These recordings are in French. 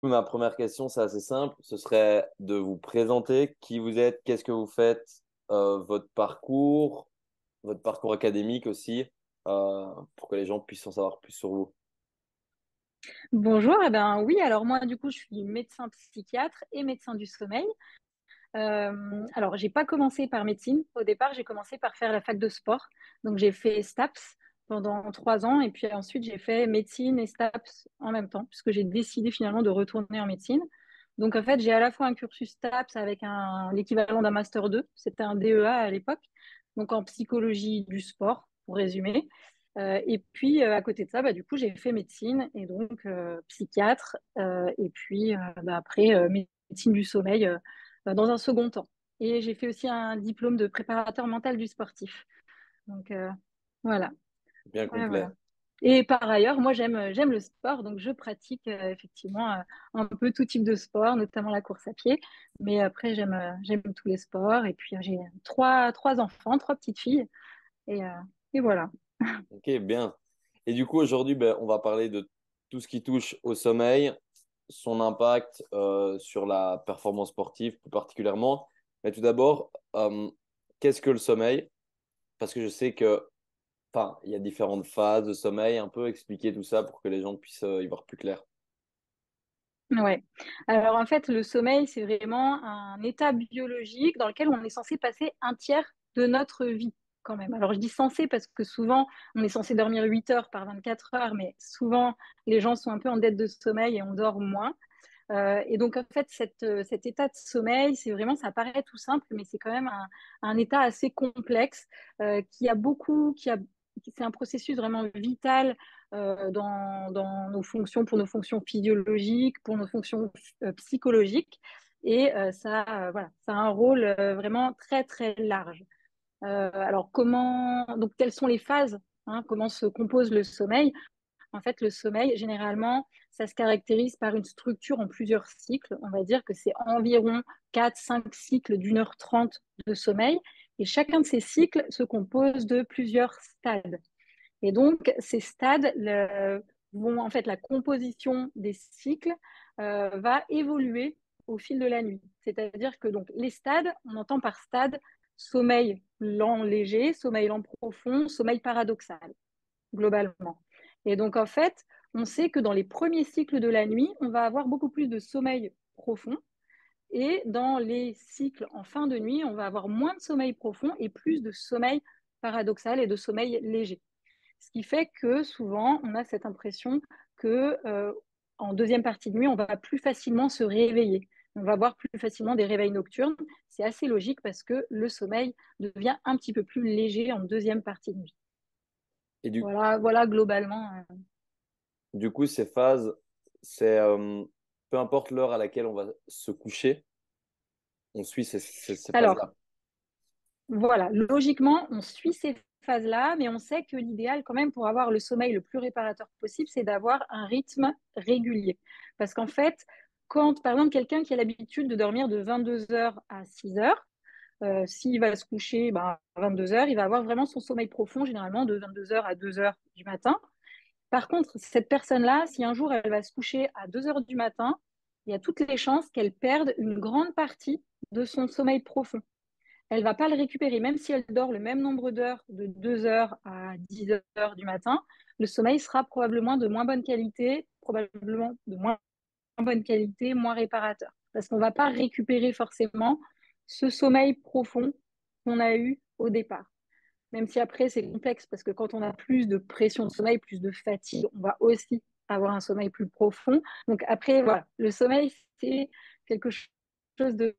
ma première question, c'est assez simple. Ce serait de vous présenter qui vous êtes, qu'est-ce que vous faites, votre parcours académique aussi, pour que les gens puissent en savoir plus sur vous. Bonjour, eh ben oui, alors moi du coup je suis médecin psychiatre et médecin du sommeil. Alors j'ai pas commencé par médecine, au départ j'ai commencé par faire la fac de sport, donc j'ai fait STAPS pendant 3 ans et puis ensuite j'ai fait médecine et STAPS en même temps puisque j'ai décidé finalement de retourner en médecine. Donc en fait j'ai à la fois un cursus STAPS avec l'équivalent d'un master 2, c'était un DEA à l'époque, donc en psychologie du sport pour résumer. Et puis à côté de ça, bah, du coup, j'ai fait médecine et donc psychiatre et puis après médecine du sommeil dans un second temps. Et j'ai fait aussi un diplôme de préparateur mental du sportif. Donc voilà, Bien voilà, voilà. complet. Et par ailleurs, moi j'aime le sport, donc je pratique effectivement un peu tout type de sport, notamment la course à pied. Mais après j'aime tous les sports et puis j'ai trois enfants, trois petites filles et, euh, et voilà. Ok, bien. Et du coup, aujourd'hui, ben, on va parler de tout ce qui touche au sommeil, son impact sur la performance sportive plus particulièrement. Mais tout d'abord, qu'est-ce que le sommeil? Parce que je sais que, enfin, il y a différentes phases de sommeil, un peu expliquer tout ça pour que les gens puissent y voir plus clair. Ouais. Alors en fait, le sommeil, c'est vraiment un état biologique dans lequel on est censé passer un tiers de notre vie quand même. Alors je dis censé parce que souvent, on est censé dormir 8 heures par 24 heures, mais souvent, les gens sont un peu en dette de sommeil et on dort moins. Et donc en fait, cet état de sommeil, c'est vraiment, ça paraît tout simple, mais c'est quand même un état assez complexe qui a beaucoup, c'est un processus vraiment vital dans nos fonctions, pour nos fonctions physiologiques, pour nos fonctions psychologiques. Et voilà, ça a un rôle vraiment très, très large. Alors, donc, quelles sont les phases, hein, comment se compose le sommeil? En fait, le sommeil, généralement, ça se caractérise par une structure en plusieurs cycles. On va dire que c'est environ 4, 5 cycles d'1 h 30 de sommeil. Et chacun de ces cycles se compose de plusieurs stades. Et donc, ces stades vont, en fait, la composition des cycles va évoluer au fil de la nuit. C'est-à-dire que donc, les stades, on entend par stade sommeil lent léger, sommeil lent profond, sommeil paradoxal, globalement. Et donc, en fait, on sait que dans les premiers cycles de la nuit, on va avoir beaucoup plus de sommeil profond. Et dans les cycles en fin de nuit, on va avoir moins de sommeil profond et plus de sommeil paradoxal et de sommeil léger. Ce qui fait que souvent, on a cette impression que en deuxième partie de nuit, on va plus facilement se réveiller. On va avoir plus facilement des réveils nocturnes. C'est assez logique parce que le sommeil devient un petit peu plus léger en deuxième partie de nuit. Et Voilà, voilà globalement. du coup, ces phases, c'est peu importe l'heure à laquelle on va se coucher, on suit ces Alors, phases-là. voilà, logiquement, on suit ces phases-là, mais on sait que l'idéal, quand même, pour avoir le sommeil le plus réparateur possible, c'est d'avoir un rythme régulier. Parce qu'en fait, quand, par exemple, quelqu'un qui a l'habitude de dormir de 22 heures à 6 heures, s'il va se coucher à 22 heures, il va avoir vraiment son sommeil profond, généralement de 22 heures à 2 heures du matin. Par contre, cette personne-là, si un jour elle va se coucher à 2 heures du matin, il y a toutes les chances qu'elle perde une grande partie de son sommeil profond. Elle va pas le récupérer, même si elle dort le même nombre d'heures, de 2 heures à 10 heures du matin, le sommeil sera probablement de moins bonne qualité, probablement de moins bonne qualité, moins réparateur. Parce qu'on ne va pas récupérer forcément ce sommeil profond qu'on a eu au départ. Même si après, c'est complexe, parce que quand on a plus de pression de sommeil, plus de fatigue, on va aussi avoir un sommeil plus profond. Donc après, voilà, le sommeil, c'est quelque chose de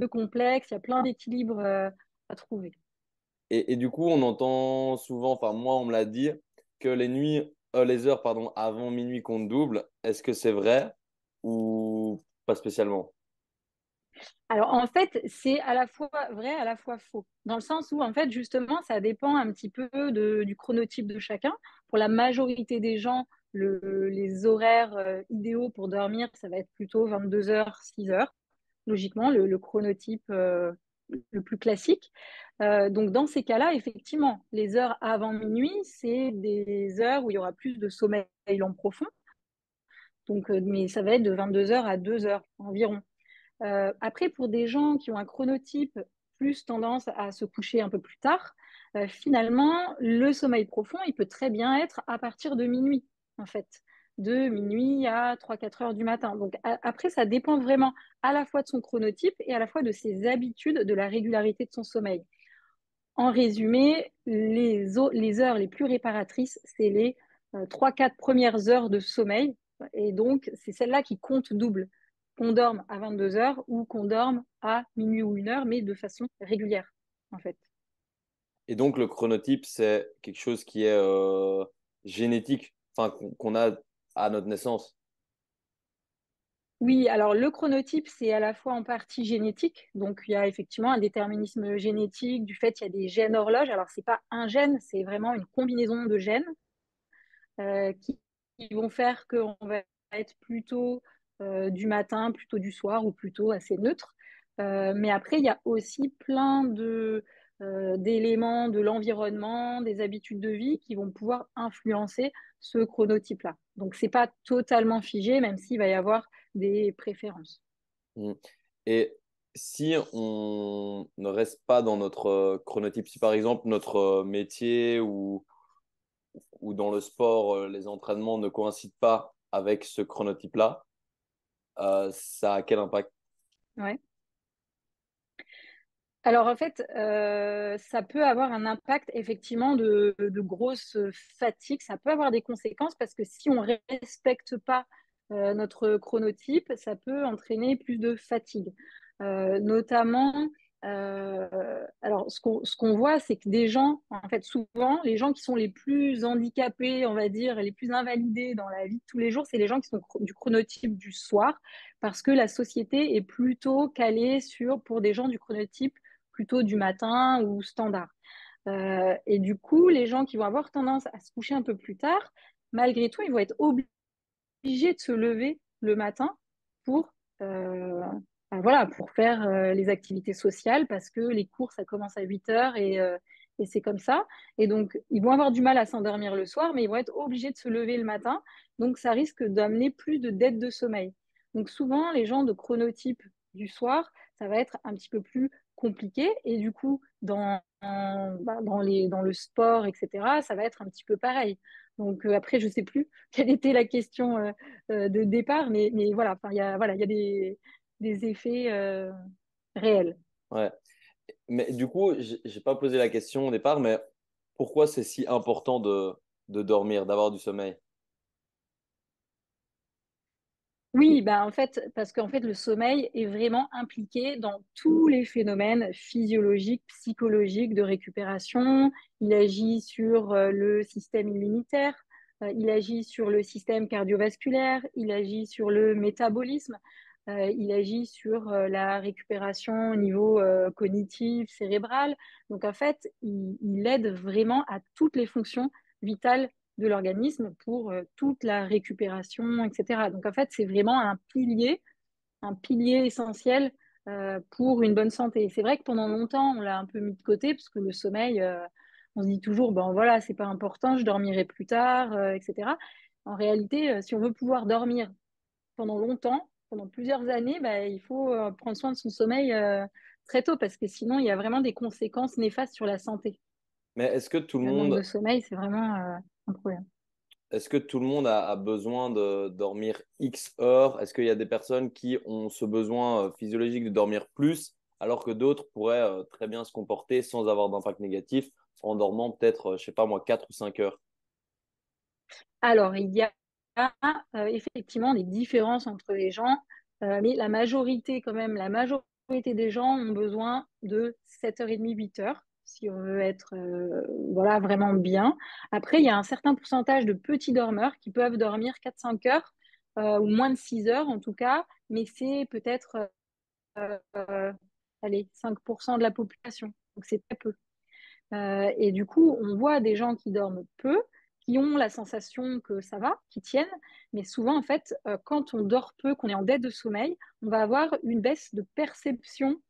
complexe, il y a plein d'équilibres à trouver. Et du coup, on entend souvent, enfin moi, on me l'a dit, que les heures, pardon, avant minuit comptent double. Est-ce que c'est vrai ou pas spécialement? Alors en fait, c'est à la fois vrai, à la fois faux, dans le sens où en fait justement, ça dépend un petit peu du chronotype de chacun. Pour la majorité des gens, les horaires idéaux pour dormir, ça va être plutôt 22 heures, 6 heures, logiquement, le chronotype le plus classique. Donc dans ces cas-là, effectivement, les heures avant minuit, c'est des heures où il y aura plus de sommeil lent profond. Donc, mais ça va être de 22 heures à 2 heures environ. Après, pour des gens qui ont un chronotype plus tendance à se coucher un peu plus tard, finalement, le sommeil profond, il peut très bien être à partir de minuit, en fait, de minuit à 3-4 heures du matin. Donc après, ça dépend vraiment à la fois de son chronotype et à la fois de ses habitudes, de la régularité de son sommeil. En résumé, les heures les plus réparatrices, c'est les 3-4 premières heures de sommeil. Et donc, c'est celle-là qui compte double. Qu'on dorme à 22 heures ou qu'on dorme à minuit ou 1 heure, mais de façon régulière, en fait. Et donc, le chronotype, c'est quelque chose qui est génétique, enfin, qu'on a à notre naissance. Oui, alors le chronotype, c'est à la fois en partie génétique. Donc, il y a effectivement un déterminisme génétique du fait qu'il y a des gènes horloges. Alors, c'est pas un gène, c'est vraiment une combinaison de gènes qui vont faire qu'on va être plutôt du matin, plutôt du soir ou plutôt assez neutre. Mais après, il y a aussi plein d'éléments de l'environnement, des habitudes de vie qui vont pouvoir influencer ce chronotype-là. Donc, c'est pas totalement figé, même s'il va y avoir des préférences. Mm. Et si on ne reste pas dans notre chronotype, si par exemple notre métier ou dans le sport, les entraînements ne coïncident pas avec ce chronotype-là, ça a quel impact? Ouais. Alors en fait, ça peut avoir un impact effectivement de grosse fatigue. Ça peut avoir des conséquences parce que si on ne respecte pas notre chronotype, ça peut entraîner plus de fatigue. Notamment, alors ce qu'on voit, c'est que des gens, en fait, souvent, les gens qui sont les plus handicapés, on va dire, les plus invalidés dans la vie de tous les jours, c'est les gens qui sont du chronotype du soir, parce que la société est plutôt calée pour des gens du chronotype plutôt du matin ou standard. Et du coup, les gens qui vont avoir tendance à se coucher un peu plus tard, malgré tout, ils vont être obligés de se lever le matin pour, euh, voilà, pour faire les activités sociales parce que les cours, ça commence à 8 heures et c'est comme ça. Et donc, ils vont avoir du mal à s'endormir le soir, mais ils vont être obligés de se lever le matin. Donc, ça risque d'amener plus de dettes de sommeil. Donc, souvent, les gens de chronotype du soir, ça va être un petit peu plus compliqué. Et du coup, dans le sport, etc., ça va être un petit peu pareil. Donc, après, je ne sais plus quelle était la question de départ, mais voilà, enfin, il y a des effets réels. Ouais. Mais du coup, j'ai pas posé la question au départ, mais pourquoi c'est si important de dormir, d'avoir du sommeil? Oui, bah en fait, parce qu'en fait, le sommeil est vraiment impliqué dans tous les phénomènes physiologiques, psychologiques de récupération. Il agit sur le système immunitaire, il agit sur le système cardiovasculaire, il agit sur le métabolisme, il agit sur la récupération au niveau cognitif, cérébral. Donc en fait, il aide vraiment à toutes les fonctions vitales de l'organisme pour toute la récupération, etc. Donc en fait, c'est vraiment un pilier essentiel pour une bonne santé. C'est vrai que pendant longtemps, on l'a un peu mis de côté parce que le sommeil, on se dit toujours, bon voilà, c'est pas important, je dormirai plus tard, etc. En réalité, si on veut pouvoir dormir pendant longtemps, pendant plusieurs années, bah, il faut prendre soin de son sommeil très tôt parce que sinon, il y a vraiment des conséquences néfastes sur la santé. Mais est-ce que tout le Le manque de monde, sommeil, c'est vraiment un problème. est-ce que tout le monde a besoin de dormir X heures? Est-ce qu'il y a des personnes qui ont ce besoin physiologique de dormir plus, alors que d'autres pourraient très bien se comporter sans avoir d'impact négatif en dormant peut-être, je sais pas moi, 4 ou 5 heures? Alors, il y a effectivement des différences entre les gens, mais la majorité, quand même, la majorité des gens ont besoin de 7h30, 8 heures, si on veut être voilà, vraiment bien. Après, il y a un certain pourcentage de petits dormeurs qui peuvent dormir 4-5 heures, ou moins de 6 heures en tout cas, mais c'est peut-être euh, allez, 5% de la population, donc c'est très peu. Et du coup, on voit des gens qui dorment peu, qui ont la sensation que ça va, qui tiennent, mais souvent, en fait, quand on dort peu, qu'on est en dette de sommeil, on va avoir une baisse de perception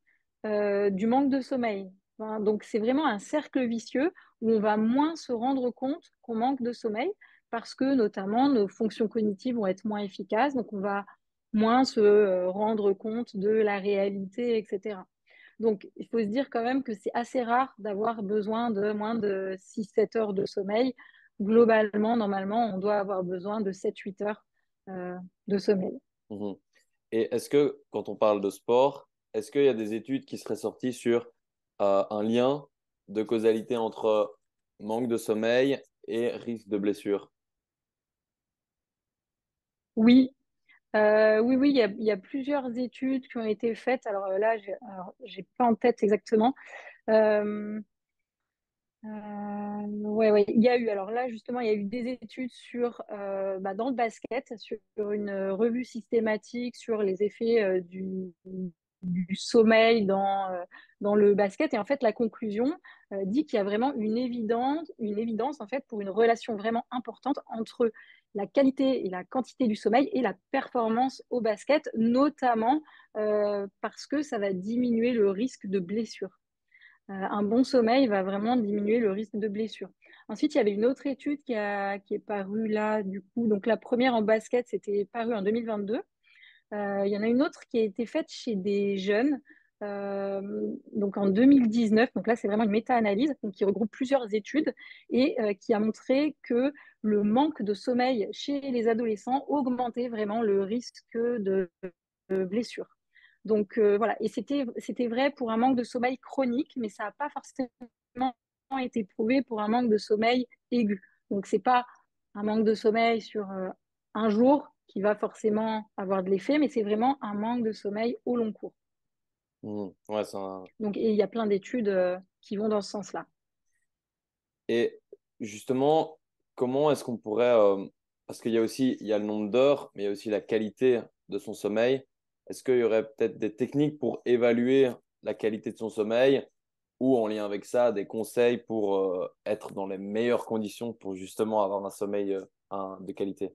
du manque de sommeil. Donc, c'est vraiment un cercle vicieux où on va moins se rendre compte qu'on manque de sommeil parce que notamment nos fonctions cognitives vont être moins efficaces, donc on va moins se rendre compte de la réalité, etc. Donc, il faut se dire quand même que c'est assez rare d'avoir besoin de moins de 6-7 heures de sommeil. Globalement, normalement, on doit avoir besoin de 7-8 heures euh, de sommeil. Mhm. Et est-ce que, quand on parle de sport, est-ce qu'il y a des études qui seraient sorties sur un lien de causalité entre manque de sommeil et risque de blessure? Oui, oui, il y a plusieurs études qui ont été faites. Alors là, j'ai pas en tête exactement. Euh, ouais, ouais, il y a eu. Alors là, justement, il y a eu des études dans le basket, sur une revue systématique sur les effets du sommeil dans le basket. Et en fait, la conclusion dit qu'il y a vraiment une évidence en fait pour une relation vraiment importante entre la qualité et la quantité du sommeil et la performance au basket, notamment parce que ça va diminuer le risque de blessure. Un bon sommeil va vraiment diminuer le risque de blessure. Ensuite, il y avait une autre étude qui est parue là, du coup. Donc, la première en basket, c'était paru en 2022. Il y en a une autre qui a été faite chez des jeunes, euh, donc en 2019. Donc là, c'est vraiment une méta-analyse donc qui regroupe plusieurs études et qui a montré que le manque de sommeil chez les adolescents augmentait vraiment le risque de blessure. Donc voilà, et c'était vrai pour un manque de sommeil chronique, mais ça n'a pas forcément été prouvé pour un manque de sommeil aigu. Donc c'est pas un manque de sommeil sur un jour qui va forcément avoir de l'effet, mais c'est vraiment un manque de sommeil au long cours. Mhm. Ouais, c'est un- Donc et il y a plein d'études qui vont dans ce sens-là. Et justement, comment est-ce qu'on pourrait... parce qu'il y a aussi il y a le nombre d'heures, mais il y a aussi la qualité de son sommeil. Est-ce qu'il y aurait peut-être des techniques pour évaluer la qualité de son sommeil ou en lien avec ça, des conseils pour être dans les meilleures conditions pour justement avoir un sommeil de qualité?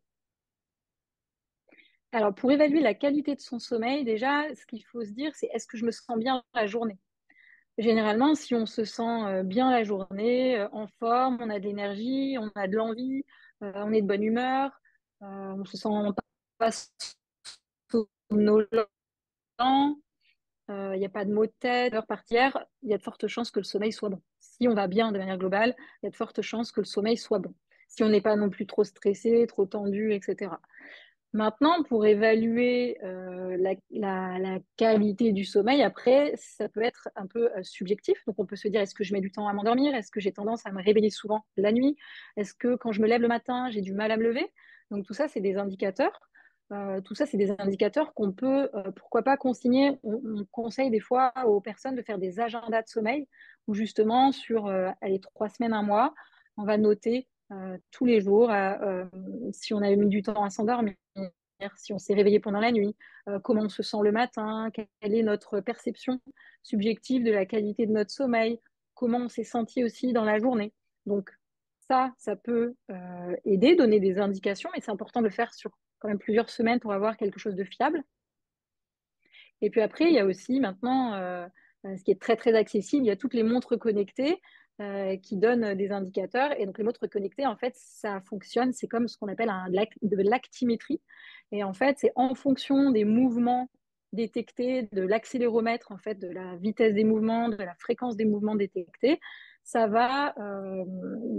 Alors pour évaluer la qualité de son sommeil, déjà, ce qu'il faut se dire, c'est est-ce que je me sens bien la journée? Généralement, si on se sent bien la journée, en forme, on a de l'énergie, on a de l'envie, on est de bonne humeur, on se sent pas somnolent, il n'y a pas de maux de tête, heure partière, il y a de fortes chances que le sommeil soit bon. Si on va bien de manière globale, il y a de fortes chances que le sommeil soit bon. Si on n'est pas non plus trop stressé, trop tendu, etc. Maintenant, pour évaluer la qualité du sommeil, après, ça peut être un peu subjectif. Donc, on peut se dire, est-ce que je mets du temps à m'endormir? Est-ce que j'ai tendance à me réveiller souvent la nuit? Est-ce que quand je me lève le matin, j'ai du mal à me lever? Donc, tout ça, c'est des indicateurs. Tout ça, c'est des indicateurs qu'on peut, pourquoi pas, consigner. On conseille des fois aux personnes de faire des agendas de sommeil où justement, sur allez, 3 semaines, un mois, on va noter tous les jours si on a mis du temps à s'endormir, si on s'est réveillé pendant la nuit, comment on se sent le matin, quelle est notre perception subjective de la qualité de notre sommeil, comment on s'est senti aussi dans la journée. Donc ça peut aider, donner des indications, mais c'est important de le faire sur quand même plusieurs semaines pour avoir quelque chose de fiable. Et puis après, il y a aussi maintenant, ce qui est très très accessible, il y a toutes les montres connectées qui donnent des indicateurs. Et donc les montres connectées, en fait, ça fonctionne, c'est comme ce qu'on appelle de l'actimétrie. Et en fait, c'est en fonction des mouvements détectés, de l'accéléromètre, en fait, de la vitesse des mouvements, de la fréquence des mouvements détectés, ça va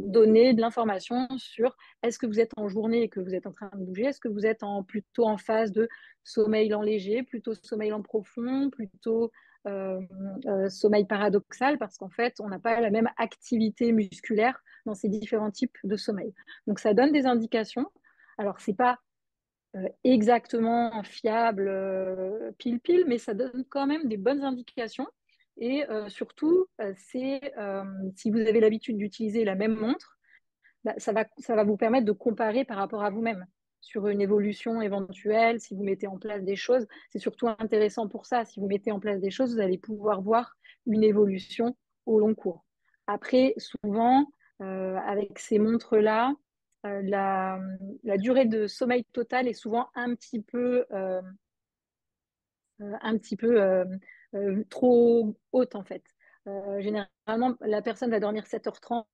donner de l'information sur est-ce que vous êtes en journée et que vous êtes en train de bouger, est-ce que vous êtes plutôt en phase de sommeil lent léger, plutôt sommeil lent profond, plutôt euh, sommeil paradoxal, parce qu'en fait, on n'a pas la même activité musculaire dans ces différents types de sommeil. Donc, ça donne des indications. Alors, c'est pas exactement fiable pile-pile, mais ça donne quand même des bonnes indications. Et surtout, si vous avez l'habitude d'utiliser la même montre, bah, ça va vous permettre de comparer par rapport à vous-même sur une évolution éventuelle. Si vous mettez en place des choses, c'est surtout intéressant pour ça. Si vous mettez en place des choses, vous allez pouvoir voir une évolution au long cours. Après, souvent, avec ces montres-là, la durée de sommeil total est souvent un petit peu trop haute en fait. Généralement, la personne va dormir 7h30,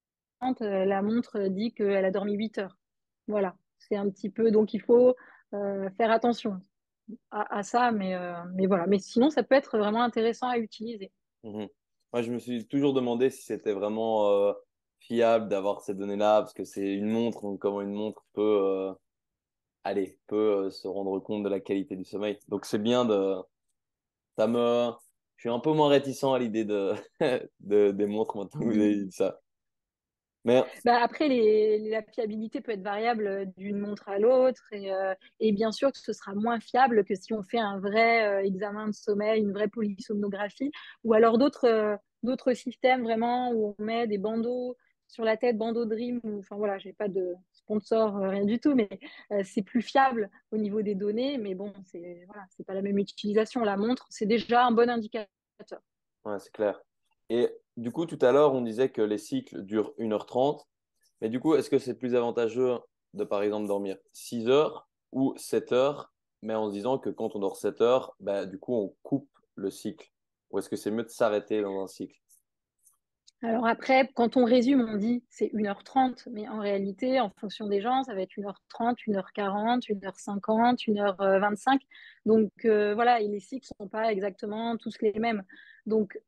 la montre dit qu'elle a dormi 8 heures. Voilà, c'est un petit peu, donc il faut faire attention à ça, mais voilà. Mais sinon, ça peut être vraiment intéressant à utiliser. Mhm. Moi, je me suis toujours demandé si c'était vraiment fiable d'avoir ces données-là, parce que c'est une montre, donc comment une montre peut, se rendre compte de la qualité du sommeil. Donc c'est bien de, ça me, je suis un peu moins réticent à l'idée de, des montres maintenant que vous avez dit ça. Mais Bah, après, la fiabilité peut être variable d'une montre à l'autre et bien sûr que ce sera moins fiable que si on fait un vrai examen de sommeil, une vraie polysomnographie ou alors d'autres systèmes vraiment où on met des bandeaux sur la tête, bandeau Dream, enfin voilà, j'ai pas de sponsor, rien du tout, mais c'est plus fiable au niveau des données, mais bon, c'est voilà, c'est pas la même utilisation. La montre, c'est déjà un bon indicateur. ouais, c'est clair. Et du coup, tout à l'heure, on disait que les cycles durent 1h30. Mais du coup, est-ce que c'est plus avantageux de, par exemple, dormir 6 heures ou 7 heures, mais en se disant que quand on dort 7 heures, bah, du coup, on coupe le cycle? Ou est-ce que c'est mieux de s'arrêter dans un cycle? Alors après, quand on résume, on dit c'est 1h30, mais en réalité, en fonction des gens, ça va être 1h30, 1h40, 1h50, 1h25. Donc voilà, et les cycles ne sont pas exactement tous les mêmes. Donc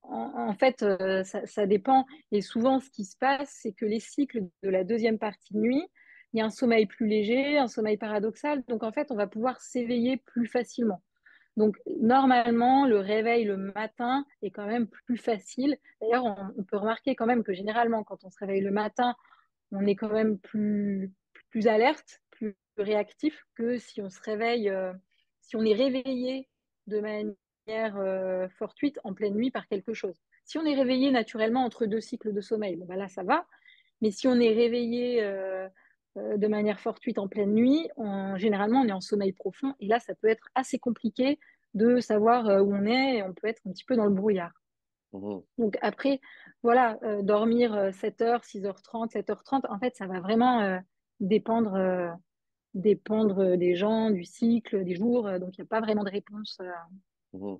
en fait, ça dépend. Et souvent, ce qui se passe, c'est que les cycles de la deuxième partie de nuit, il y a un sommeil plus léger, un sommeil paradoxal. Donc en fait, on va pouvoir s'éveiller plus facilement. Donc, normalement, le réveil le matin est quand même plus facile. D'ailleurs, on peut remarquer quand même que généralement, quand on se réveille le matin, on est quand même plus alerte, plus réactif que si on se réveille, si on est réveillé de manière fortuite en pleine nuit par quelque chose. Si on est réveillé naturellement entre deux cycles de sommeil, bon, ben là, ça va. Mais si on est réveillé de manière fortuite en pleine nuit, généralement, on est en sommeil profond. Et là, ça peut être assez compliqué de savoir où on est et on peut être un petit peu dans le brouillard. Mhm, Donc après, voilà, dormir 7h, 6h30, 7h30, en fait, ça va vraiment dépendre, dépendre des gens, du cycle, des jours. Donc, il n'y a pas vraiment de réponse. mhm.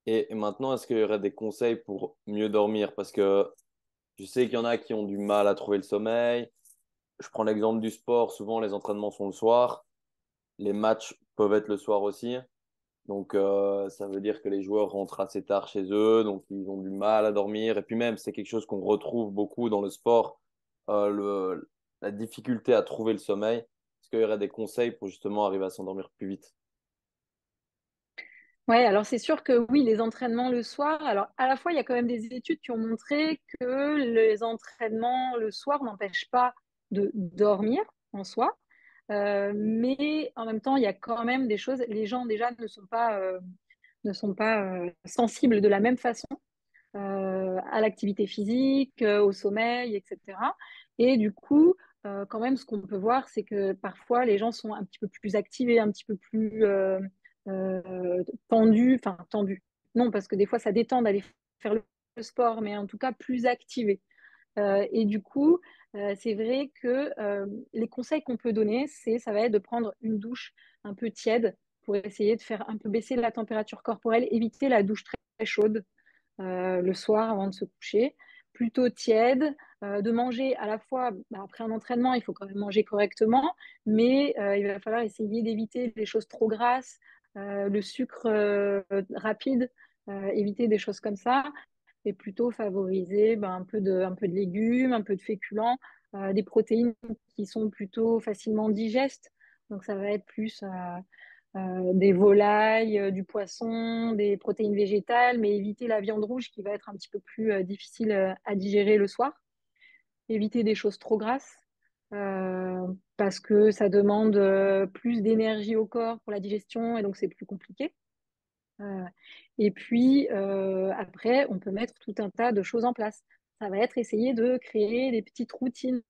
Et maintenant, est-ce qu'il y aurait des conseils pour mieux dormir? Parce que je sais qu'il y en a qui ont du mal à trouver le sommeil. Je prends l'exemple du sport. Souvent, les entraînements sont le soir. Les matchs peuvent être le soir aussi. Donc, ça veut dire que les joueurs rentrent assez tard chez eux, donc ils ont du mal à dormir. Et puis même, c'est quelque chose qu'on retrouve beaucoup dans le sport, la difficulté à trouver le sommeil. Est-ce qu'il y aurait des conseils pour justement arriver à s'endormir plus vite? Ouais, alors c'est sûr que oui, les entraînements le soir, alors à la fois, il y a quand même des études qui ont montré que les entraînements le soir n'empêchent pas de dormir en soi, mais en même temps, il y a quand même des choses, les gens déjà ne sont pas sensibles de la même façon à l'activité physique, au sommeil, etc. Et du coup, quand même, ce qu'on peut voir, c'est que parfois, les gens sont un petit peu plus activés, un petit peu plus tendus, enfin tendus. Non, parce que des fois, ça détend d'aller faire le sport, mais en tout cas plus activés. Et du coup, c'est vrai que les conseils qu'on peut donner, ça va être de prendre une douche un peu tiède pour essayer de faire un peu baisser la température corporelle, éviter la douche très chaude le soir avant de se coucher, plutôt tiède, de manger à la fois, bah, après un entraînement, il faut quand même manger correctement, mais il va falloir essayer d'éviter les choses trop grasses, le sucre rapide, éviter des choses comme ça, et plutôt favoriser bah, un peu de légumes, un peu de féculents, des protéines qui sont plutôt facilement digestes. Donc ça va être plus des volailles, du poisson, des protéines végétales, mais éviter la viande rouge qui va être un petit peu plus difficile à digérer le soir. Éviter des choses trop grasses parce que ça demande plus d'énergie au corps pour la digestion et donc c'est plus compliqué. Euh, et puis après, on peut mettre tout un tas de choses en place. Ça va être essayer de créer des petites routines,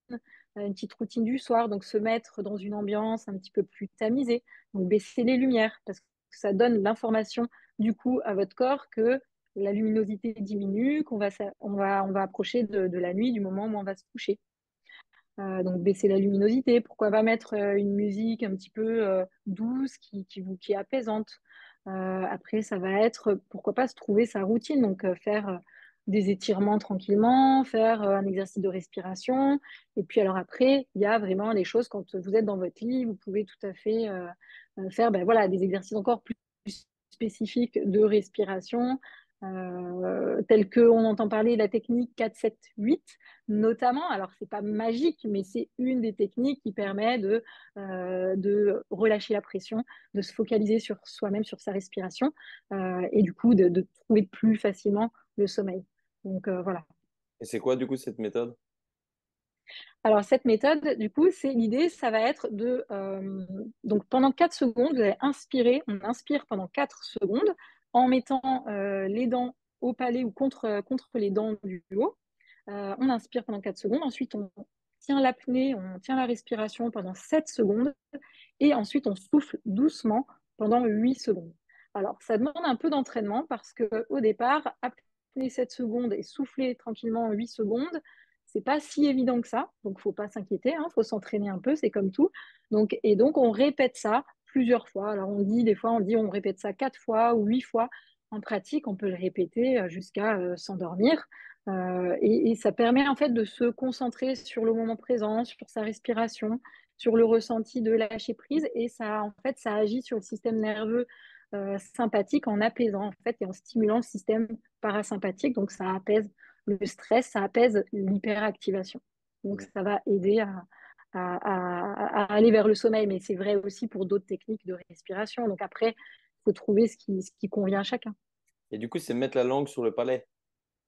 une petite routine du soir, donc se mettre dans une ambiance un petit peu plus tamisée, donc baisser les lumières, parce que ça donne l'information du coup à votre corps que la luminosité diminue, on va approcher de la nuit, du moment où on va se coucher. Donc baisser la luminosité, pourquoi pas mettre une musique un petit peu douce qui est apaisante. Après, ça va être pourquoi pas se trouver sa routine, donc faire des étirements tranquillement, faire un exercice de respiration. Et puis alors après, il y a vraiment les choses quand vous êtes dans votre lit, vous pouvez tout à fait faire ben, voilà, des exercices encore plus spécifiques de respiration, tels qu'on entend parler de la technique 4-7-8 notamment. Alors, c'est pas magique, mais c'est une des techniques qui permet de relâcher la pression, de se focaliser sur soi-même, sur sa respiration, et du coup de trouver plus facilement le sommeil. Donc voilà. Et c'est quoi, du coup, cette méthode? Alors cette méthode, du coup, c'est l'idée, ça va être donc pendant 4 secondes, vous allez inspirer, on inspire pendant 4 secondes en mettant les dents au palais ou contre les dents du haut. On inspire pendant 4 secondes, ensuite on tient l'apnée, on tient la respiration pendant 7 secondes et ensuite on souffle doucement pendant 8 secondes. Alors ça demande un peu d'entraînement parce qu'au départ, apnée 7 secondes et souffler tranquillement 8 secondes, c'est pas si évident que ça, donc faut pas s'inquiéter, hein, faut s'entraîner un peu, c'est comme tout. Donc on répète ça plusieurs fois. Alors on dit des fois on répète ça 4 fois ou 8 fois. En pratique, on peut le répéter jusqu'à s'endormir. Et ça permet en fait de se concentrer sur le moment présent, sur sa respiration, sur le ressenti de lâcher prise. Et ça, en fait, ça agit sur le système nerveux sympathique en apaisant en fait et en stimulant le système parasympathique. Donc ça apaise le stress, ça apaise l'hyperactivation. Donc Mhm. ça va aider à aller vers le sommeil. Mais c'est vrai aussi pour d'autres techniques de respiration. Donc après, il faut trouver ce qui convient à chacun. Et du coup, c'est mettre la langue sur le palais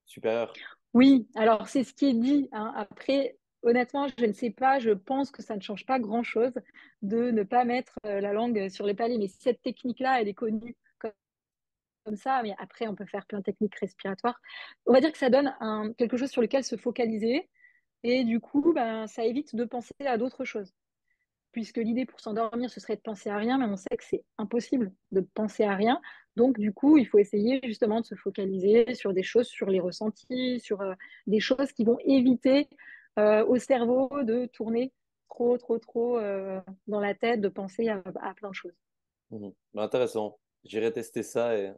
supérieur. Oui, alors c'est ce qui est dit, hein. Après, honnêtement, je ne sais pas, je pense que ça ne change pas grand-chose de ne pas mettre la langue sur les paliers. Mais cette technique-là, elle est connue comme ça. Mais après, on peut faire plein de techniques respiratoires. On va dire que ça donne quelque chose sur lequel se focaliser. Et du coup, ben, ça évite de penser à d'autres choses. Puisque l'idée pour s'endormir, ce serait de penser à rien, mais on sait que c'est impossible de penser à rien. Donc, du coup, il faut essayer justement de se focaliser sur des choses, sur les ressentis, sur des choses qui vont éviter au cerveau de tourner trop dans la tête, de penser à plein de choses. Mhm. Bah, intéressant. J'irai tester ça et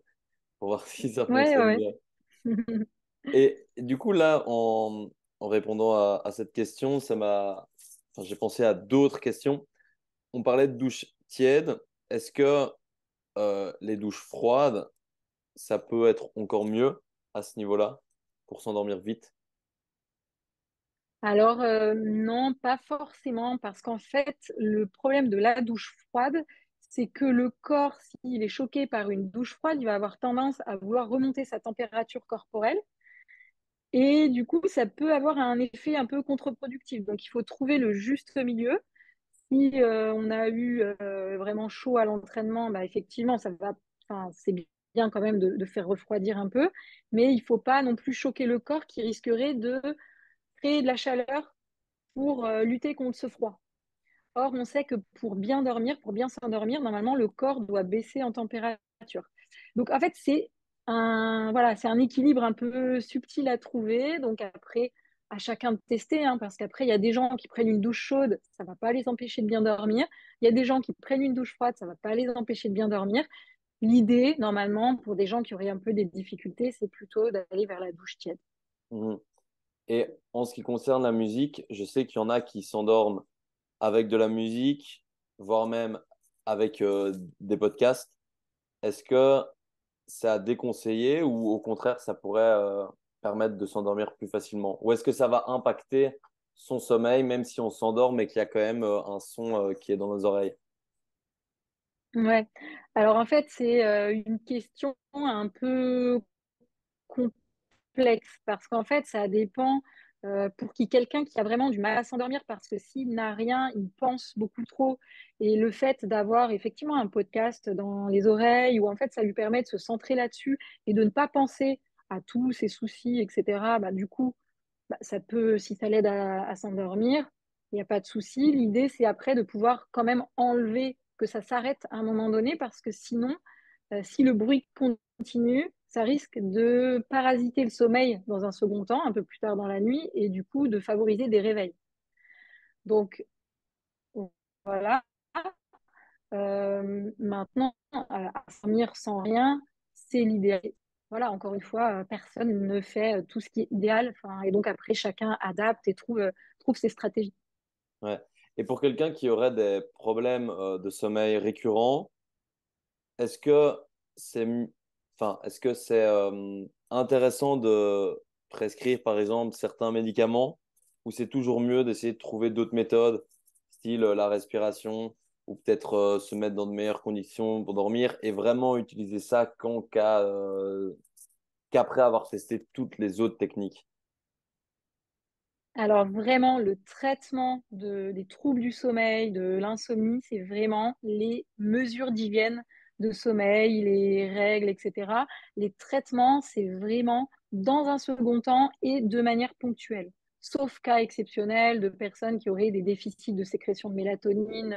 pour voir si ça Ouais, fonctionne ouais. bien. Et du coup, là, en répondant à cette question, enfin, j'ai pensé à d'autres questions. On parlait de douche tiède. Est-ce que les douches froides, ça peut être encore mieux à ce niveau-là pour s'endormir vite? Alors, non, pas forcément, parce qu'en fait, le problème de la douche froide, c'est que le corps, s'il est choqué par une douche froide, il va avoir tendance à vouloir remonter sa température corporelle. Et du coup, ça peut avoir un effet un peu contre-productif. Donc, il faut trouver le juste milieu. Si on a eu vraiment chaud à l'entraînement, bah, effectivement, enfin, c'est bien quand même de faire refroidir un peu. Mais il ne faut pas non plus choquer le corps qui risquerait de créer de la chaleur pour lutter contre ce froid. Or, on sait que pour bien dormir, pour bien s'endormir, normalement, le corps doit baisser en température. Donc, en fait, voilà, c'est un équilibre un peu subtil à trouver. Donc, après, à chacun de tester, hein, parce qu'après, il y a des gens qui prennent une douche chaude, ça ne va pas les empêcher de bien dormir. Il y a des gens qui prennent une douche froide, ça ne va pas les empêcher de bien dormir. L'idée, normalement, pour des gens qui auraient un peu des difficultés, c'est plutôt d'aller vers la douche tiède. Mhm. Et en ce qui concerne la musique, je sais qu'il y en a qui s'endorment avec de la musique, voire même avec des podcasts. Est-ce que c'est à déconseiller ou au contraire, ça pourrait permettre de s'endormir plus facilement? Ou est-ce que ça va impacter son sommeil, même si on s'endort, mais qu'il y a quand même un son qui est dans nos oreilles? Ouais. Alors en fait, c'est une question un peu complexe parce qu'en fait, ça dépend pour qui quelqu'un qui a vraiment du mal à s'endormir parce que s'il n'a rien, il pense beaucoup trop. Et le fait d'avoir effectivement un podcast dans les oreilles où en fait ça lui permet de se centrer là-dessus et de ne pas penser à tous ses soucis, etc., bah, du coup, bah, ça peut, si ça l'aide à s'endormir, il n'y a pas de souci. L'idée, c'est après de pouvoir quand même enlever, que ça s'arrête à un moment donné parce que sinon, si le bruit continue, ça risque de parasiter le sommeil dans un second temps, un peu plus tard dans la nuit, et du coup de favoriser des réveils. Donc voilà. Maintenant, à dormir sans rien, c'est l'idéal. voilà, encore une fois, personne ne fait tout ce qui est idéal. Enfin, et donc après, chacun adapte et trouve ses stratégies. Ouais. Et pour quelqu'un qui aurait des problèmes de sommeil récurrents, est-ce que c'est, est-ce que c'est intéressant de prescrire, par exemple, certains médicaments, ou c'est toujours mieux d'essayer de trouver d'autres méthodes, style la respiration, ou peut-être se mettre dans de meilleures conditions pour dormir, et vraiment utiliser ça qu'après avoir testé toutes les autres techniques? Alors vraiment, le traitement des troubles du sommeil, de l'insomnie, c'est vraiment les mesures d'hygiène de sommeil, les règles, etc. Les traitements, c'est vraiment dans un second temps et de manière ponctuelle. Sauf cas exceptionnels de personnes qui auraient des déficits de sécrétion de mélatonine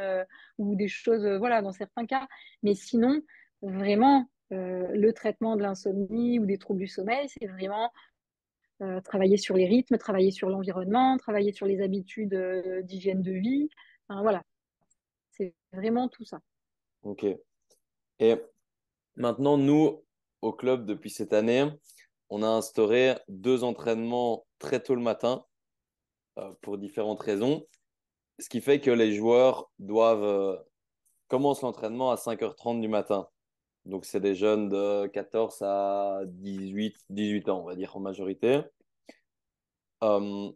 ou des choses, voilà, dans certains cas. Mais sinon, vraiment, le traitement de l'insomnie ou des troubles du sommeil, c'est vraiment travailler sur les rythmes, travailler sur l'environnement, travailler sur les habitudes d'hygiène de vie. Enfin, voilà, c'est vraiment tout ça. Ok. Et maintenant, nous, au club, depuis cette année, on a instauré 2 entraînements très tôt le matin pour différentes raisons. Ce qui fait que les joueurs commencent l'entraînement à 5h30 du matin. Donc, c'est des jeunes de 14 à 18 ans, on va dire en majorité. Euh,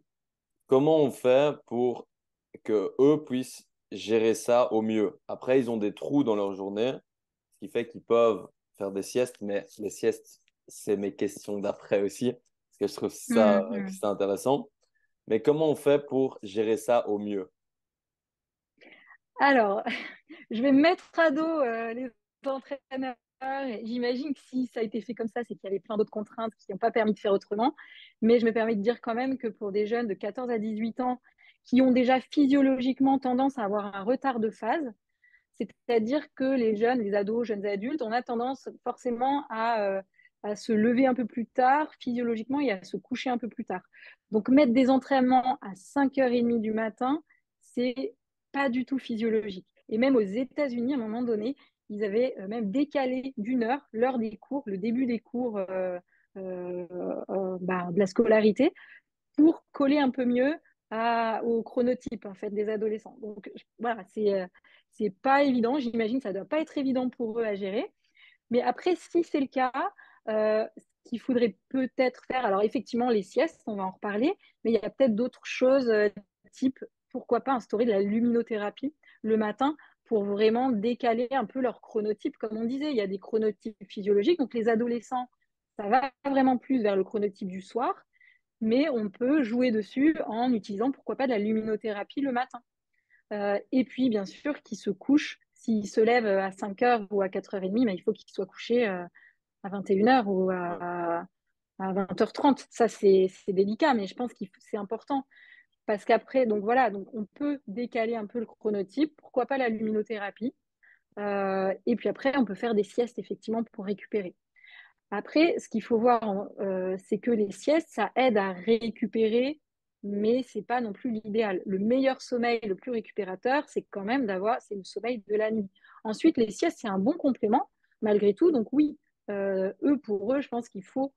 Comment on fait pour que eux puissent gérer ça au mieux? Après, ils ont des trous dans leur journée, ce qui fait qu'ils peuvent faire des siestes, mais les siestes, c'est mes questions d'après aussi, parce que je trouve ça que Mhm. c'est intéressant. Mais comment on fait pour gérer ça au mieux? Alors, je vais me mettre à dos les entraîneurs. J'imagine que si ça a été fait comme ça, c'est qu'il y avait plein d'autres contraintes qui n'ont pas permis de faire autrement. Mais je me permets de dire quand même que pour des jeunes de 14 à 18 ans qui ont déjà physiologiquement tendance à avoir un retard de phase, c'est-à-dire que les jeunes, les ados, jeunes adultes, on a tendance forcément à se lever un peu plus tard physiologiquement et à se coucher un peu plus tard. Donc mettre des entraînements à 5h30 du matin, c'est pas du tout physiologique. Et même aux États-Unis, à un moment donné, ils avaient même décalé d'une heure l'heure des cours, le début des cours de la scolarité, pour coller un peu mieux au chronotype en fait des adolescents. Donc voilà, c'est pas évident. J'imagine que ça doit pas être évident pour eux à gérer. Mais après, si c'est le cas, ce qu'il faudrait peut-être faire, alors effectivement les siestes, on va en reparler, mais il y a peut-être d'autres choses type pourquoi pas instaurer de la luminothérapie le matin pour vraiment décaler un peu leur chronotype. Comme on disait, il y a des chronotypes physiologiques, donc les adolescents, ça va vraiment plus vers le chronotype du soir, mais on peut jouer dessus en utilisant, pourquoi pas, de la luminothérapie le matin. Et puis, bien sûr, qu'il se couche, s'il se lève à 5h ou à 4h30, mais il faut qu'il soit couché à 21h ou Ouais. à 20h30. Ça, c'est délicat, mais je pense que c'est important. Parce qu'après, donc voilà, donc on peut décaler un peu le chronotype, pourquoi pas la luminothérapie. Et puis après, on peut faire des siestes, effectivement, pour récupérer. Après, ce qu'il faut voir, c'est que les siestes, ça aide à récupérer, mais c'est pas non plus l'idéal. Le meilleur sommeil, le plus récupérateur, c'est quand même c'est le sommeil de la nuit. Ensuite, les siestes, c'est un bon complément, malgré tout. Donc oui, pour eux, je pense qu'il faut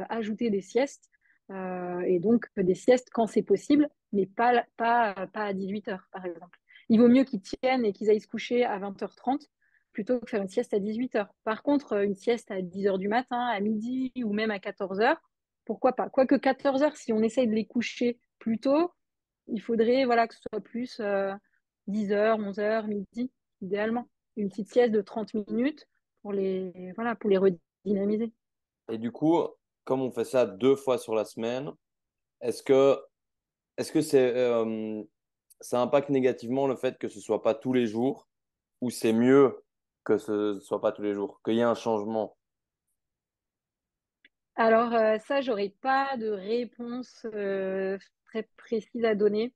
ajouter des siestes, et donc des siestes quand c'est possible, mais pas à 18 heures, par exemple. Il vaut mieux qu'ils tiennent et qu'ils aillent se coucher à 20h30 plutôt que faire une sieste à 18 heures. Par contre, une sieste à 10 heures du matin, à midi ou même à 14 heures, pourquoi pas? Quoique 14 heures, si on essaye de les coucher plus tôt, il faudrait voilà, que ce soit plus 10 heures, 11 heures, midi, idéalement. Une petite sieste de 30 minutes pour les redynamiser. Et du coup, comme on fait ça 2 fois sur la semaine, est-ce que est-ce que ça impacte négativement le fait que ce soit pas tous les jours, ou c'est mieux que ce soit pas tous les jours, qu'il y ait un changement? Alors ça, j'aurais pas de réponse très précise à donner.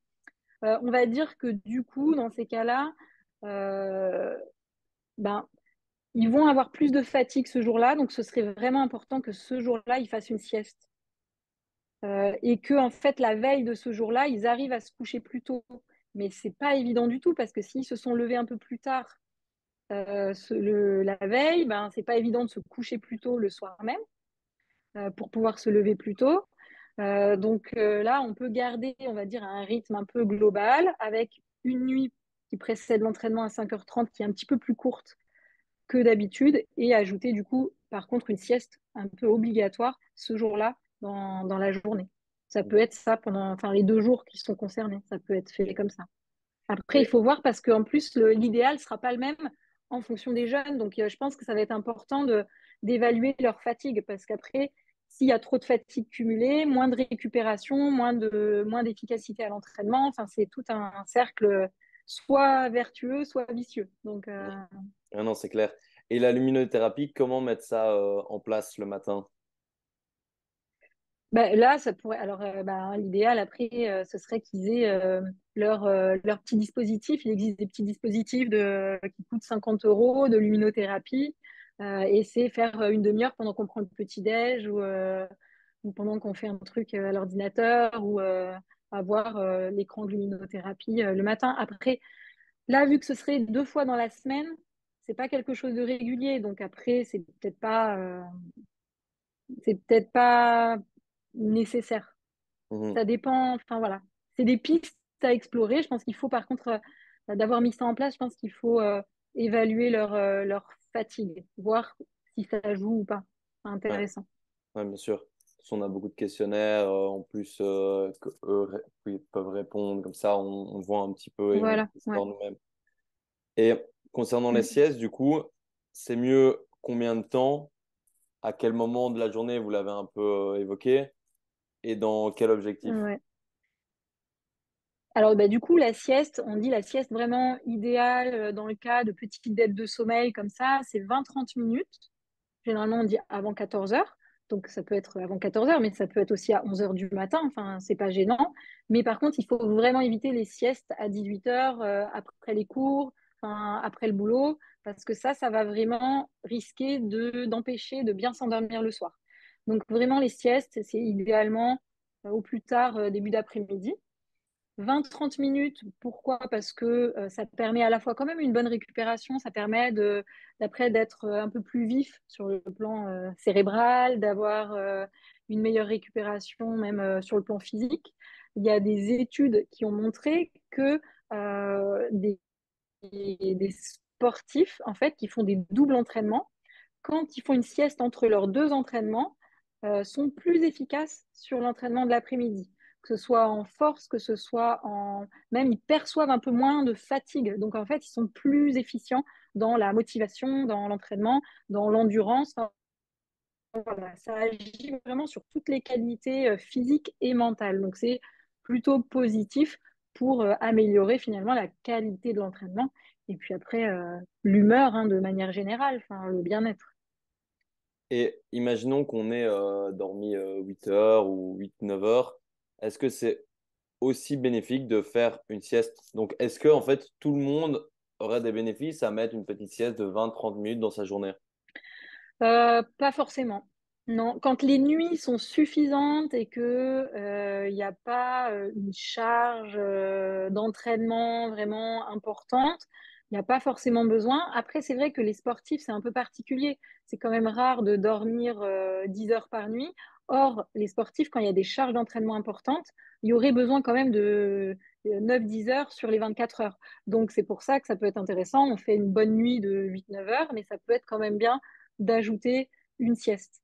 On va dire que du coup, dans ces cas-là, euh, ben, ils vont avoir plus de fatigue ce jour-là, donc ce serait vraiment important que ce jour-là, ils fassent une sieste. Et que, en fait, la veille de ce jour-là, ils arrivent à se coucher plus tôt. Mais c'est pas évident du tout, parce que s'ils se sont levés un peu plus tard la veille, ben, c'est pas évident de se coucher plus tôt le soir même. pour pouvoir se lever plus tôt. Donc là, on peut garder, on va dire, un rythme un peu global avec une nuit qui précède l'entraînement à 5h30 qui est un petit peu plus courte que d'habitude et ajouter du coup, par contre, une sieste un peu obligatoire ce jour-là dans la journée. Ça peut être ça pendant enfin, les 2 jours qui sont concernés. Ça peut être fait comme ça. Après, il Et faut voir parce qu'en plus, l'idéal ne sera pas le même en fonction des jeunes. Donc, je pense que ça va être important d'évaluer leur fatigue parce qu'après, s'il y a trop de fatigue cumulée, moins de récupération, moins d'efficacité à l'entraînement, enfin, c'est tout un cercle soit vertueux, soit vicieux. Donc, ah non, c'est clair. Et la luminothérapie, comment mettre ça en place le matin? bah, là, ça pourrait. Alors, l'idéal après, ce serait qu'ils aient leur petit dispositif. Il existe des petits dispositifs qui coûtent 50 euros de luminothérapie. Et c'est faire une demi-heure pendant qu'on prend le petit-déj ou pendant qu'on fait un truc à l'ordinateur ou avoir l'écran de luminothérapie le matin. Après, là, vu que ce serait 2 fois dans la semaine, c'est pas quelque chose de régulier. Donc après, c'est peut-être pas nécessaire. Mhm. Ça dépend, enfin voilà. C'est des pistes à explorer. Je pense qu'il faut, par contre, d'avoir mis ça en place, je pense qu'il faut évaluer leur fatigue, voir si ça joue ou pas. C'est Ouais, intéressant. ouais, bien sûr. Parce qu'on a beaucoup de questionnaires, en plus, que oui, peuvent répondre. Comme ça, on voit un petit peu et on Voilà, teste ouais. par nous-mêmes. Et concernant les Mm. siestes, du coup, c'est mieux combien de temps, à quel moment de la journée, vous l'avez un peu évoqué, et dans quel objectif? Ouais. Alors, du coup, la sieste, on dit la sieste vraiment idéale dans le cas de petites dettes de sommeil comme ça, c'est 20-30 minutes. Généralement, on dit avant 14 heures. Donc, ça peut être avant 14 heures, mais ça peut être aussi à 11 heures du matin. Enfin, c'est pas gênant. Mais par contre, il faut vraiment éviter les siestes à 18 heures, après les cours, enfin, après le boulot, parce que ça va vraiment risquer d'empêcher de bien s'endormir le soir. Donc, vraiment, les siestes, c'est idéalement au plus tard début d'après-midi. 20-30 minutes, pourquoi? Parce que ça permet à la fois quand même une bonne récupération, ça permet d'après d'être un peu plus vif sur le plan cérébral, d'avoir une meilleure récupération même sur le plan physique. Il y a des études qui ont montré que des sportifs, en fait, qui font des doubles entraînements, quand ils font une sieste entre leurs 2 entraînements, sont plus efficaces sur l'entraînement de l'après-midi. Que ce soit en force, que ce soit en... Même, ils perçoivent un peu moins de fatigue. Donc, en fait, ils sont plus efficients dans la motivation, dans l'entraînement, dans l'endurance. Enfin, voilà, ça agit vraiment sur toutes les qualités physiques et mentales. Donc, c'est plutôt positif pour améliorer finalement la qualité de l'entraînement. Et puis après, l'humeur, hein, de manière générale, enfin, le bien-être. Et imaginons qu'on ait dormi 8 heures ou 8 9 heures. Est-ce que c'est aussi bénéfique de faire une sieste? Donc, est-ce que en fait tout le monde aurait des bénéfices à mettre une petite sieste de 20 30 minutes dans sa journée? Pas forcément. Non, quand les nuits sont suffisantes et que il n'y a pas une charge d'entraînement vraiment importante, il n'y a pas forcément besoin. Après, c'est vrai que les sportifs, c'est un peu particulier. C'est quand même rare de dormir 10 heures par nuit. Or, les sportifs, quand il y a des charges d'entraînement importantes, il y aurait besoin quand même de 9-10 heures sur les 24 heures. Donc, c'est pour ça que ça peut être intéressant. On fait une bonne nuit de 8-9 heures, mais ça peut être quand même bien d'ajouter une sieste.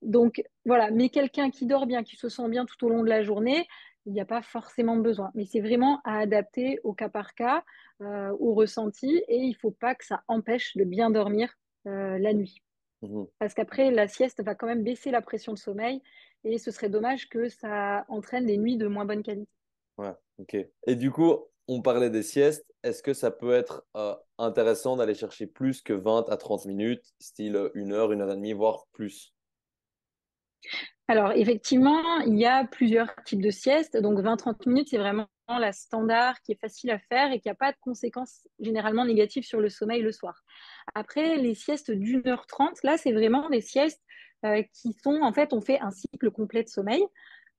Donc voilà, mais quelqu'un qui dort bien, qui se sent bien tout au long de la journée, il n'y a pas forcément besoin. Mais c'est vraiment à adapter au cas par cas, au ressenti, et il ne faut pas que ça empêche de bien dormir la nuit. Mhm. Parce qu'après, la sieste va quand même baisser la pression de sommeil, et ce serait dommage que ça entraîne des nuits de moins bonne qualité. Ouais, ok. Et du coup, on parlait des siestes. Est-ce que ça peut être intéressant d'aller chercher plus que 20 à 30 minutes, style 1 heure, 1 heure et demie, voire plus? Alors, effectivement, il y a plusieurs types de siestes. Donc, 20-30 minutes, c'est vraiment la standard qui est facile à faire et qui n'a pas de conséquences généralement négatives sur le sommeil le soir. Après, les siestes d'1h30, là, c'est vraiment des siestes qui sont, en fait, on fait un cycle complet de sommeil.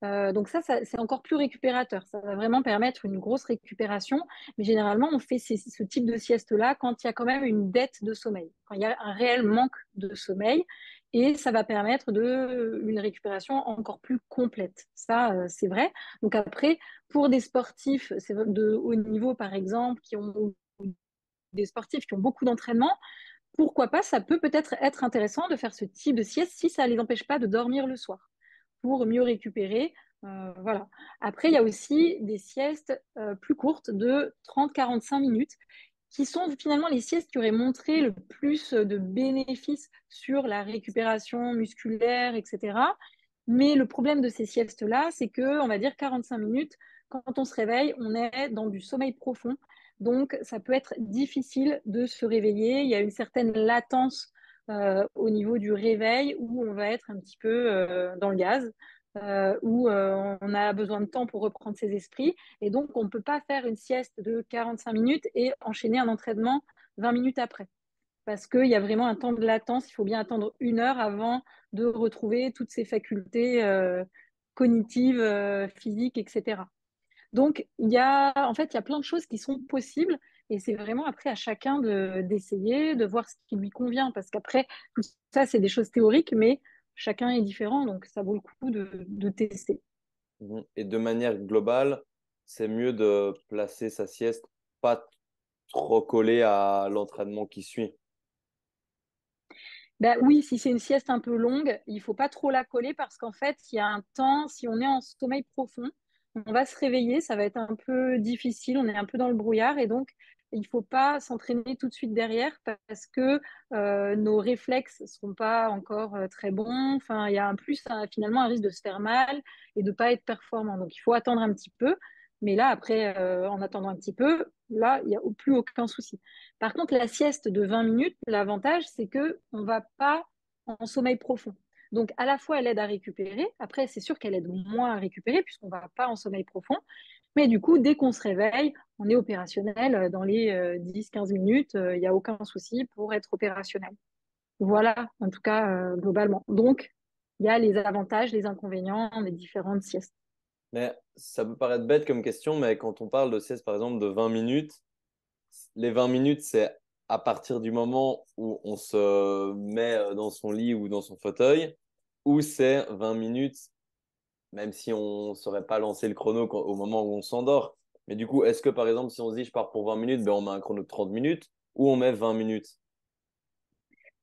Donc ça, c'est encore plus récupérateur. Ça va vraiment permettre une grosse récupération. Mais généralement, on fait ce type de sieste-là quand il y a quand même une dette de sommeil, quand il y a un réel manque de sommeil. et ça va permettre une récupération encore plus complète. Ça, c'est vrai. Donc après, pour des sportifs de haut niveau, par exemple, des sportifs qui ont beaucoup d'entraînement, pourquoi pas, ça peut peut-être être intéressant de faire ce type de sieste si ça ne les empêche pas de dormir le soir pour mieux récupérer. Voilà. Après, il y a aussi des siestes plus courtes de 30-45 minutes qui sont finalement les siestes qui auraient montré le plus de bénéfices sur la récupération musculaire, etc. Mais le problème de ces siestes-là, c'est que, on va dire 45 minutes, quand on se réveille, on est dans du sommeil profond. Donc, ça peut être difficile de se réveiller. Il y a une certaine latence au niveau du réveil où on va être un petit peu dans le gaz, où on a besoin de temps pour reprendre ses esprits. Et donc, on ne peut pas faire une sieste de 45 minutes et enchaîner un entraînement 20 minutes après. Parce qu'il y a vraiment un temps de latence. Il faut bien attendre 1 heure avant de retrouver toutes ses facultés cognitives, physiques, etc. Donc, en fait, il y a plein de choses qui sont possibles et c'est vraiment après à chacun d'essayer, de voir ce qui lui convient. Parce qu'après, tout ça, c'est des choses théoriques, mais chacun est différent, donc ça vaut le coup de tester. Mhm. Et de manière globale, c'est mieux de placer sa sieste pas trop collée à l'entraînement qui suit. Ben oui, si c'est une sieste un peu longue, il faut pas trop la coller parce qu'en fait, il y a un temps, si on est en sommeil profond, on va se réveiller, ça va être un peu difficile, on est un peu dans le brouillard et donc il faut pas s'entraîner tout de suite derrière parce que nos réflexes seront pas encore très bons. Enfin, il y a un plus finalement un risque de se faire mal et de pas être performant. Donc il faut attendre un petit peu. Mais là, après, en attendant un petit peu, là, il n'y a plus aucun souci. Par contre, la sieste de 20 minutes, l'avantage, c'est que on ne va pas en sommeil profond. Donc, à la fois, elle aide à récupérer. Après, c'est sûr qu'elle aide moins à récupérer puisqu'on ne va pas en sommeil profond. Mais du coup, dès qu'on se réveille, on est opérationnel dans les 10-15 minutes. Il n'y a aucun souci pour être opérationnel. Voilà, en tout cas, globalement. Donc, il y a les avantages, les inconvénients des différentes siestes. Mais ça peut paraître bête comme question, mais quand on parle de sieste, par exemple, de 20 minutes, les 20 minutes, c'est à partir du moment où on se met dans son lit ou dans son fauteuil, ou c'est 20 minutes, même si on ne saurait pas lancer le chrono au moment où on s'endort. Mais du coup, est-ce que, par exemple, si on se dit je pars pour 20 minutes, ben on met un chrono de 30 minutes, ou on met 20 minutes?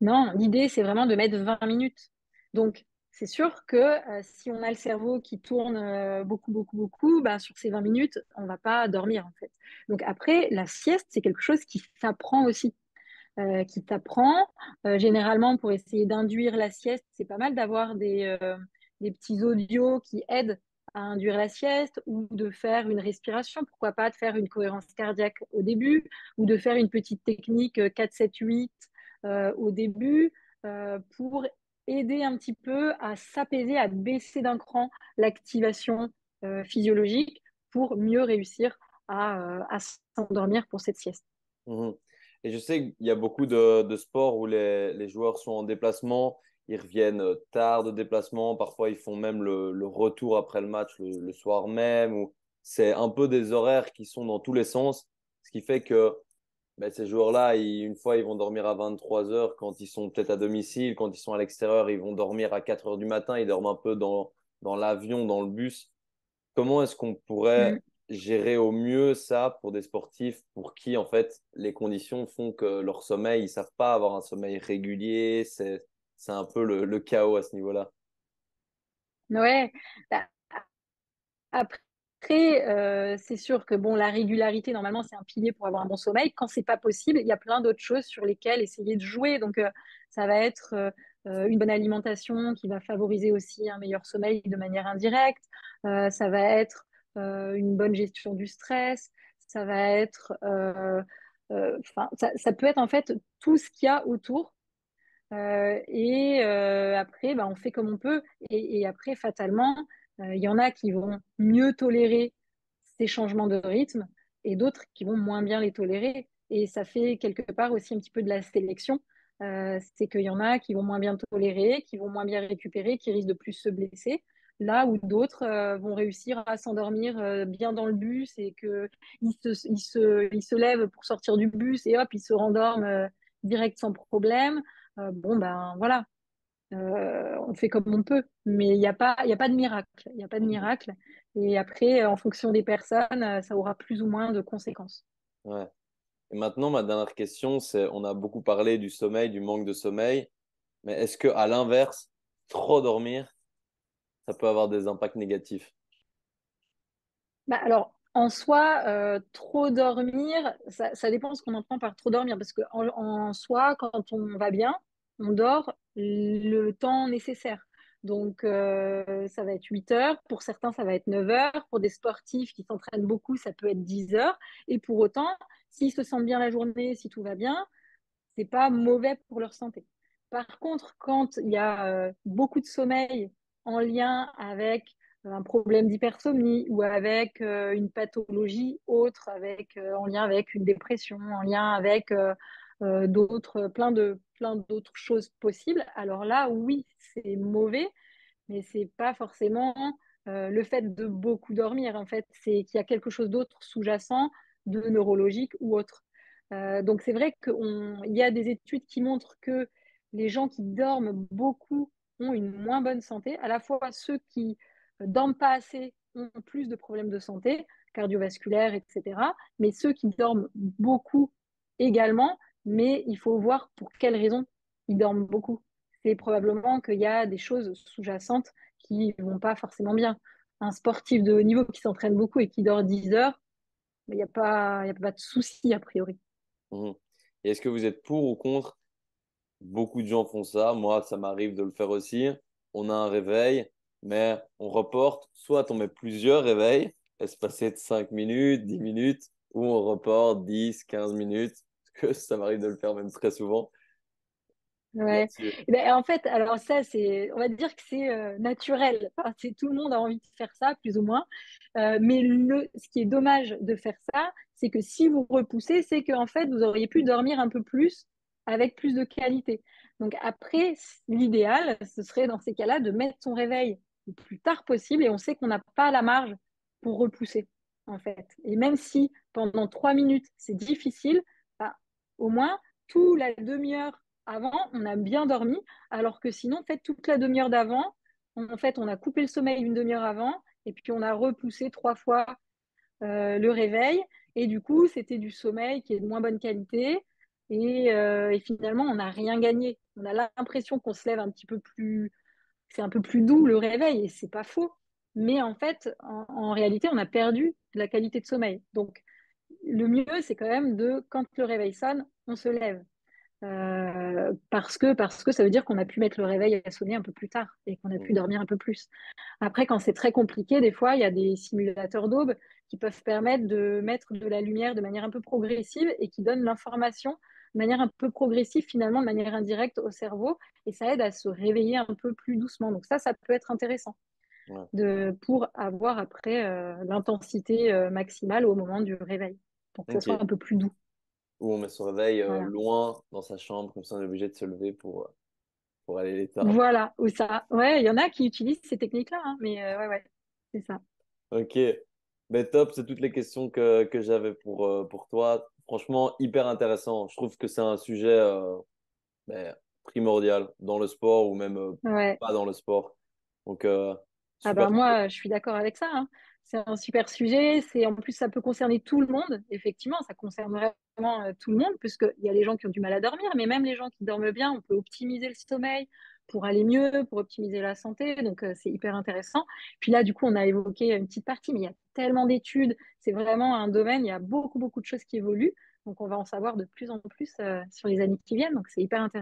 Non, l'idée, c'est vraiment de mettre 20 minutes. Donc, c'est sûr que si on a le cerveau qui tourne beaucoup, beaucoup, beaucoup, bah, sur ces 20 minutes, on ne va pas dormir, en fait. Donc, après, la sieste, c'est quelque chose qui s'apprend aussi, qui t'apprend. Généralement, pour essayer d'induire la sieste, c'est pas mal d'avoir des petits audios qui aident à induire la sieste ou de faire une respiration, pourquoi pas de faire une cohérence cardiaque au début ou de faire une petite technique 4-7-8 au début pour aider un petit peu à s'apaiser, à baisser d'un cran l'activation physiologique pour mieux réussir à s'endormir pour cette sieste. Mhm. Et je sais qu'il y a beaucoup de sports où les joueurs sont en déplacement, ils reviennent tard de déplacement, parfois ils font même le retour après le match le soir même, ou c'est un peu des horaires qui sont dans tous les sens, ce qui fait que ben, ces joueurs-là, une fois ils vont dormir à 23 heures quand ils sont peut-être à domicile, quand ils sont à l'extérieur, ils vont dormir à 4 heures du matin, ils dorment un peu dans l'avion, dans le bus. Comment est-ce qu'on pourrait Mm. gérer au mieux ça pour des sportifs pour qui, en fait, les conditions font que leur sommeil, ils savent pas avoir un sommeil régulier, c'est un peu le chaos à ce niveau-là. Ouais. Bah, après, c'est sûr que bon, la régularité, normalement, c'est un pilier pour avoir un bon sommeil. Quand c'est pas possible, il y a plein d'autres choses sur lesquelles essayer de jouer. Donc, ça va être une bonne alimentation qui va favoriser aussi un meilleur sommeil de manière indirecte. Ça va être une bonne gestion du stress. Ça va être, enfin, ça peut être en fait tout ce qu'il y a autour et après, bah, on fait comme on peut. Et après, fatalement, il y en a qui vont mieux tolérer ces changements de rythme et d'autres qui vont moins bien les tolérer. Et ça fait quelque part aussi un petit peu de la sélection. C'est qu'il y en a qui vont moins bien tolérer, qui vont moins bien récupérer, qui risquent de plus se blesser. Là où d'autres vont réussir à s'endormir bien dans le bus et ils se lèvent pour sortir du bus et hop, ils se rendorment direct sans problème. Bon, ben voilà. On fait comme on peut, mais il y a pas de miracle. Il n'y a pas de Mhm. miracle. Et après, en fonction des personnes, ça aura plus ou moins de conséquences. Ouais. Et maintenant, ma dernière question, c'est, on a beaucoup parlé du sommeil, du manque de sommeil, mais est-ce que à l'inverse, trop dormir, ça peut avoir des impacts négatifs? Bah, alors, en soi, trop dormir, ça dépend ce qu'on entend par trop dormir, parce que en soi, quand on va bien, on dort le temps nécessaire. Donc, ça va être 8 heures. Pour certains, ça va être 9 heures. Pour des sportifs qui s'entraînent beaucoup, ça peut être 10 heures. Et pour autant, s'ils se sentent bien la journée, si tout va bien, c'est pas mauvais pour leur santé. Par contre, quand il y a beaucoup de sommeil en lien avec un problème d'hypersomnie ou avec une pathologie autre, en lien avec une dépression, en lien avec plein d'autres choses possibles, alors là, oui, c'est mauvais, mais c'est pas forcément le fait de beaucoup dormir. En fait, c'est qu'il y a quelque chose d'autre sous-jacent, de neurologique ou autre. Donc c'est vrai qu'il y a des études qui montrent que les gens qui dorment beaucoup ont une moins bonne santé. À la fois ceux qui dorment pas assez ont plus de problèmes de santé cardiovasculaires, etc. Mais ceux qui dorment beaucoup également, mais il faut voir pour quelles raisons ils dorment beaucoup. C'est probablement qu'il y a des choses sous-jacentes qui vont pas forcément bien. Un sportif de haut niveau qui s'entraîne beaucoup et qui dort 10 heures, il y a pas de souci a priori. Mhm. Et est-ce que vous êtes pour ou contre? Beaucoup de gens font ça. Moi, ça m'arrive de le faire aussi. On a un réveil, mais on reporte. Soit on met plusieurs réveils, espacés de 5 minutes, 10 minutes, ou on reporte 10, 15 minutes. Parce que ça m'arrive de le faire même très souvent Ouais. là-dessus. Eh ben, en fait, alors ça, on va dire que c'est naturel. Enfin, tout le monde a envie de faire ça, plus ou moins. Mais ce qui est dommage de faire ça, c'est que si vous repoussez, c'est qu'en fait, vous auriez pu dormir un peu plus avec plus de qualité. Donc après, l'idéal, ce serait dans ces cas-là de mettre son réveil le plus tard possible et on sait qu'on n'a pas la marge pour repousser, en fait. Et même si pendant 3 minutes, c'est difficile, bah, au moins, tout la demi-heure avant, on a bien dormi, alors que sinon, en fait, toute la demi-heure d'avant, en fait, on a coupé le sommeil une demi-heure avant, et puis on a repoussé 3 fois le réveil, et du coup, c'était du sommeil qui est de moins bonne qualité, et finalement, on n'a rien gagné. On a l'impression qu'on se lève un petit peu plus, c'est un peu plus doux le réveil, et c'est pas faux. Mais en fait, en réalité, on a perdu de la qualité de sommeil. Donc, le mieux, c'est quand même quand le réveil sonne, on se lève. Parce que ça veut dire qu'on a pu mettre le réveil à sonner un peu plus tard et qu'on a pu Mhm. dormir un peu plus. Après, quand c'est très compliqué, des fois, il y a des simulateurs d'aube qui peuvent permettre de mettre de la lumière de manière un peu progressive et qui donnent l'information de manière un peu progressive, finalement, de manière indirecte au cerveau. Et ça aide à se réveiller un peu plus doucement. Donc ça peut être intéressant Ouais. pour avoir après l'intensité maximale au moment du réveil, pour que ça soit Ok. un peu plus doux. Ou on met son réveil Voilà. loin dans sa chambre, comme ça on est obligé de se lever pour aller l'éteindre. Voilà, ou ça. Ouais, il y en a qui utilisent ces techniques-là, hein, mais ouais, ouais, c'est ça. Ok, ben top, c'est toutes les questions que j'avais pour toi. Franchement, hyper intéressant. Je trouve que c'est un sujet ben, primordial dans le sport ou même Ouais. pas dans le sport. Donc, Ah super bah cool. moi, je suis d'accord avec ça, hein. C'est un super sujet. En plus, ça peut concerner tout le monde. Effectivement, ça concerne vraiment tout le monde, puisqu'il y a les gens qui ont du mal à dormir, mais même les gens qui dorment bien, on peut optimiser le sommeil pour aller mieux, pour optimiser la santé. Donc, c'est hyper intéressant. Puis là, du coup, on a évoqué une petite partie, mais il y a tellement d'études. C'est vraiment un domaine, il y a beaucoup, beaucoup de choses qui évoluent. Donc, on va en savoir de plus en plus sur les années qui viennent. Donc, c'est hyper intéressant.